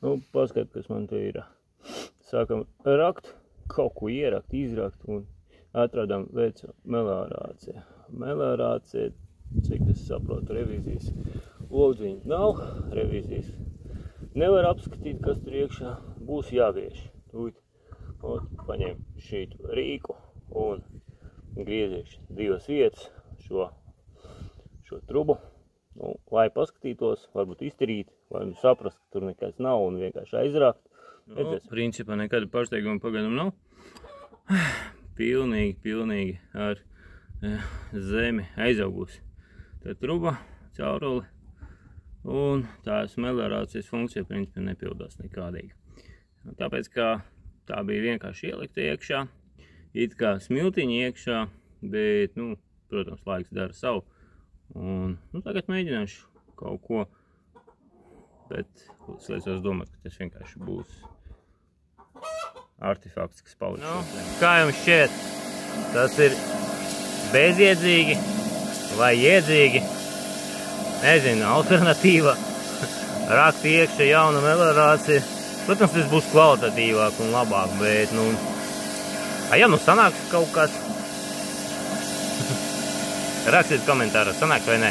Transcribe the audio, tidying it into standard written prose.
Nu, paskat, kas man te ir. Sākam rakt, kaut ko ierakt, izrakt un atradām veco melārāciju. Melārācija, cik es saprotu, revīzijas logdziņa nav, revīzijas nevar apskatīt, kas tur iekšā, būs jāgriež. Tūlīt paņem šītu rīku un grieziešu divas vietas šo trubu. Nu, lai paskatītos, varbūt iztirīt, vai nu saprast, ka tur nekas nav un vienkārši aizrākt. Nu, principā nekāda pārsteiguma pagaidām nav. Pilnīgi ar zemi aizaugusi. Tā truba, cauruli, un tās melārācijas funkcija principā nepildās nekādīgi. Tāpēc, kā tā bija vienkārši ielikta iekšā, it kā smiltiņa iekšā, bet, nu, protams, laiks dara savu. Un, nu, tagad mēģināšu kaut ko, bet es domāju, ka tas vienkārši būs artefakts, kas paliks. Nu, kā jums šķiet? Tas ir bezjēdzīgi vai jēdzīgi? Nezinu, alternatīva. Rakt iekšā jauna melārācija. Protams, tas būs kvalitatīvāk un labāk, bet, nu, ja nu sanāks kaut kas, rakstiet komentāros, sanāk vai ne?